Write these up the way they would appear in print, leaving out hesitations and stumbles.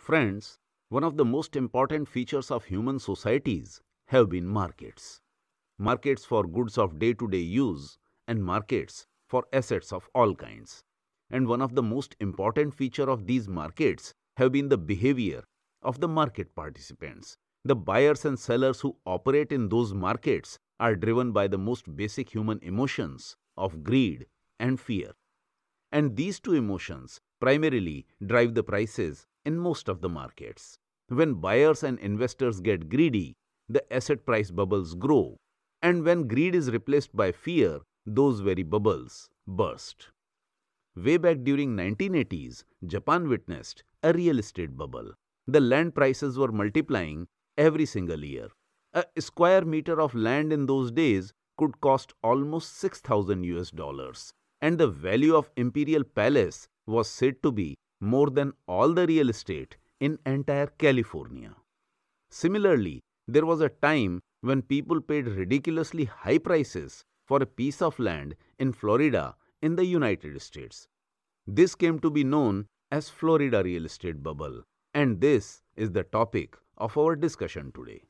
Friends, one of the most important features of human societies have been markets. Markets for goods of day to day use and markets for assets of all kinds. And one of the most important feature of these markets have been the behavior of the market participants. The buyers and sellers who operate in those markets are driven by the most basic human emotions of greed and fear. And these two emotions primarily drive the prices in most of the markets. When buyers and investors get greedy, the asset price bubbles grow. And when greed is replaced by fear, those very bubbles burst. Way back during 1980s, Japan witnessed a real estate bubble. The land prices were multiplying every single year. A square meter of land in those days could cost almost 6,000 US dollars, and the value of Imperial Palace was said to be more than all the real estate in entire California. Similarly, there was a time when people paid ridiculously high prices for a piece of land in Florida in the United States. This came to be known as Florida real estate bubble, and this is the topic of our discussion today.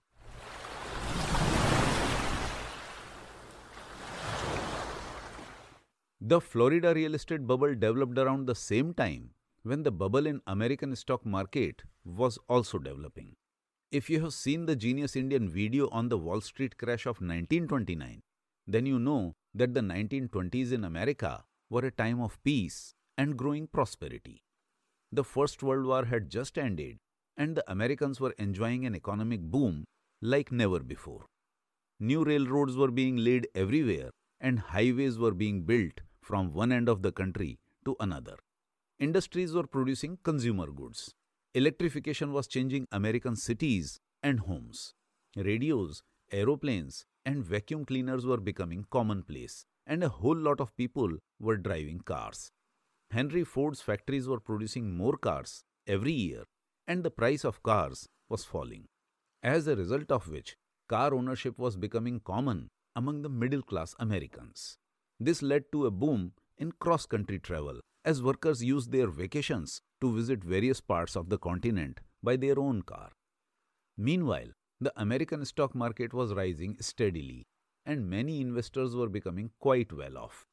The Florida real estate bubble developed around the same time when the bubble in American stock market was also developing. If you have seen the Genius Indian video on the Wall Street crash of 1929, then you know that the 1920s in America were a time of peace and growing prosperity. The First World War had just ended, and the Americans were enjoying an economic boom like never before. New railroads were being laid everywhere, and highways were being built from one end of the country to another. Industries were producing consumer goods. Electrification was changing American cities and homes. Radios, aeroplanes, and vacuum cleaners were becoming commonplace, and a whole lot of people were driving cars. Henry Ford's factories were producing more cars every year, and the price of cars was falling. As a result of which, car ownership was becoming common among the middle-class Americans. This led to a boom in cross-country travel, as workers used their vacations to visit various parts of the continent by their own car. Meanwhile, the American stock market was rising steadily, and many investors were becoming quite well off.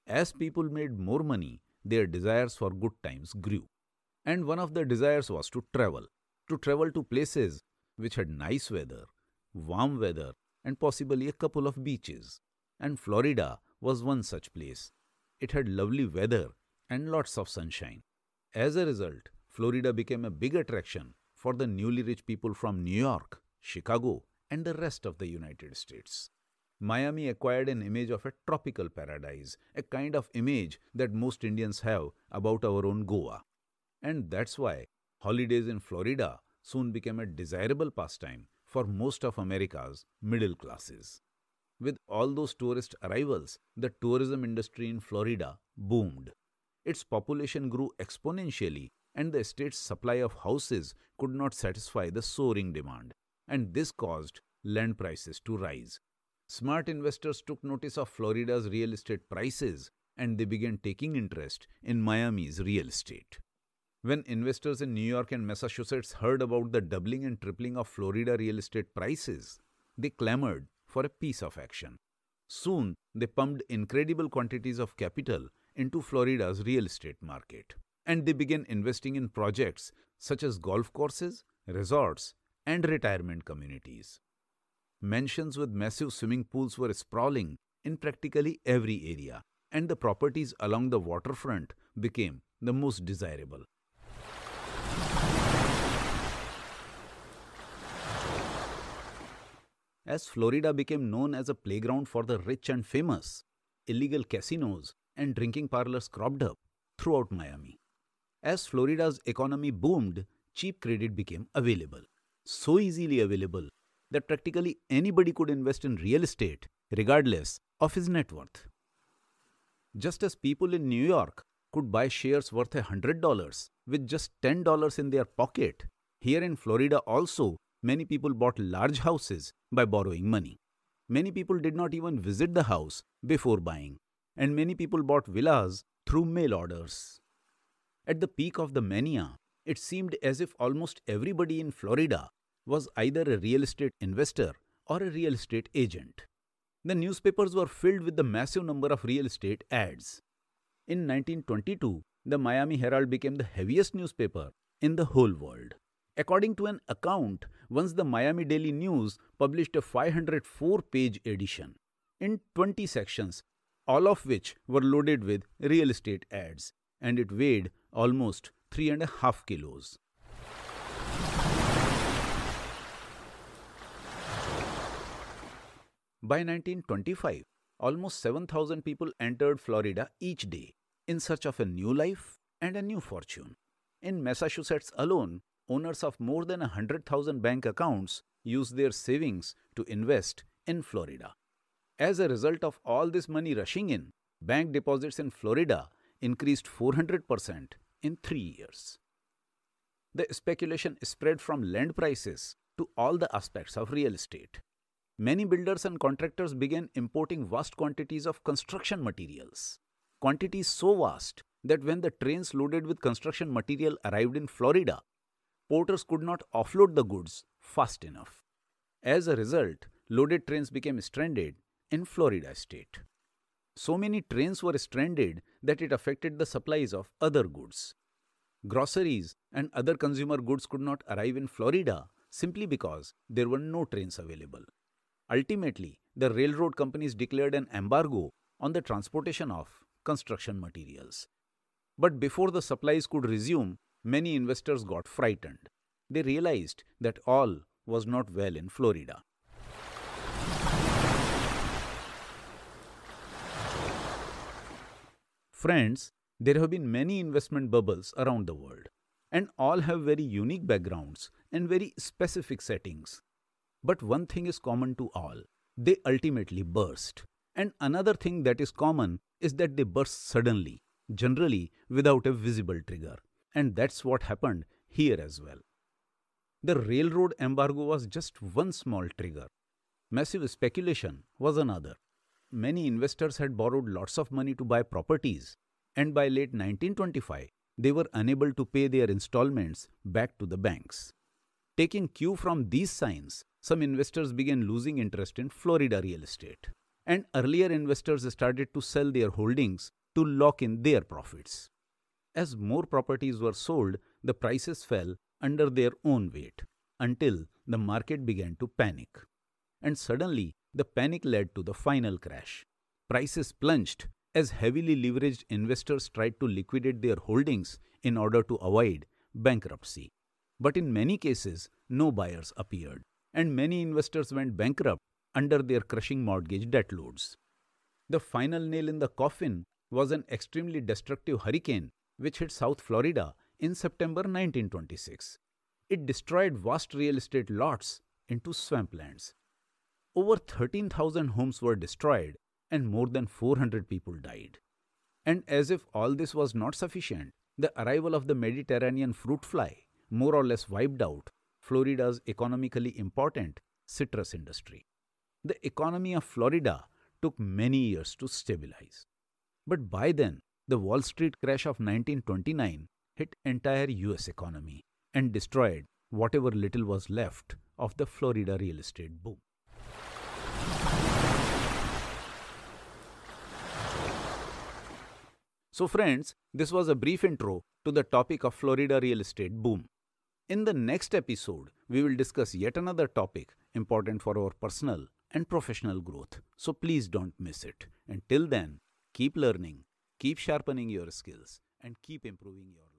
As people made more money, their desires for good times grew. And one of the desires was to travel to places which had nice weather, warm weather, and possibly a couple of beaches. And Florida was one such place. It had lovely weather and lots of sunshine. As a result, Florida became a big attraction for the newly rich people from New York, Chicago, and the rest of the United States. Miami acquired an image of a tropical paradise, a kind of image that most Indians have about our own Goa. And that's why holidays in Florida soon became a desirable pastime for most of America's middle classes. With all those tourist arrivals, the tourism industry in Florida boomed. Its population grew exponentially, and the state's supply of houses could not satisfy the soaring demand, and this caused land prices to rise. Smart investors took notice of Florida's real estate prices, and they began taking interest in Miami's real estate. When investors in New York and Massachusetts heard about the doubling and tripling of Florida real estate prices, they clamored for a piece of action. Soon, they pumped incredible quantities of capital into Florida's real estate market, and they began investing in projects such as golf courses, resorts, and retirement communities. Mansions with massive swimming pools were sprawling in practically every area, and the properties along the waterfront became the most desirable. As Florida became known as a playground for the rich and famous, illegal casinos and drinking parlors cropped up throughout Miami. As Florida's economy boomed, cheap credit became available. So easily available that practically anybody could invest in real estate regardless of his net worth. Just as people in New York could buy shares worth $100 with just $10 in their pocket, here in Florida also many people bought large houses by borrowing money. Many people did not even visit the house before buying, and many people bought villas through mail orders. At the peak of the mania, it seemed as if almost everybody in Florida was either a real estate investor or a real estate agent. The newspapers were filled with the massive number of real estate ads. In 1922, the Miami Herald became the heaviest newspaper in the whole world. According to an account, once the Miami Daily News published a 504-page edition in 20 sections, all of which were loaded with real estate ads, and it weighed almost 3.5 kilos. By 1925, almost 7,000 people entered Florida each day in search of a new life and a new fortune. In Massachusetts alone, owners of more than 100,000 bank accounts used their savings to invest in Florida. As a result of all this money rushing in, bank deposits in Florida increased 400% in 3 years. The speculation spread from land prices to all the aspects of real estate. Many builders and contractors began importing vast quantities of construction materials. Quantities so vast that when the trains loaded with construction material arrived in Florida, porters could not offload the goods fast enough. As a result, loaded trains became stranded in Florida state. So many trains were stranded that it affected the supplies of other goods. Groceries and other consumer goods could not arrive in Florida simply because there were no trains available. Ultimately, the railroad companies declared an embargo on the transportation of construction materials. But before the supplies could resume, many investors got frightened. They realized that all was not well in Florida. Friends, there have been many investment bubbles around the world, and all have very unique backgrounds and very specific settings. But one thing is common to all: they ultimately burst. And another thing that is common is that they burst suddenly, generally without a visible trigger. And that's what happened here as well. The railroad embargo was just one small trigger. Massive speculation was another. Many investors had borrowed lots of money to buy properties, and by late 1925, they were unable to pay their installments back to the banks. Taking cue from these signs, some investors began losing interest in Florida real estate, and earlier investors started to sell their holdings to lock in their profits. As more properties were sold, the prices fell under their own weight until the market began to panic. And suddenly, the panic led to the final crash. Prices plunged as heavily leveraged investors tried to liquidate their holdings in order to avoid bankruptcy. But in many cases, no buyers appeared, and many investors went bankrupt under their crushing mortgage debt loads. The final nail in the coffin was an extremely destructive hurricane which hit South Florida in September 1926. It destroyed vast real estate lots into swamplands. Over 13,000 homes were destroyed and more than 400 people died. And as if all this was not sufficient, the arrival of the Mediterranean fruit fly more or less wiped out Florida's economically important citrus industry. The economy of Florida took many years to stabilize. But by then, the Wall Street crash of 1929 hit entire US economy and destroyed whatever little was left of the Florida real estate boom. So friends, this was a brief intro to the topic of Florida real estate boom. In the next episode, we will discuss yet another topic important for our personal and professional growth. So please don't miss it. Until then, keep learning, keep sharpening your skills, and keep improving your life.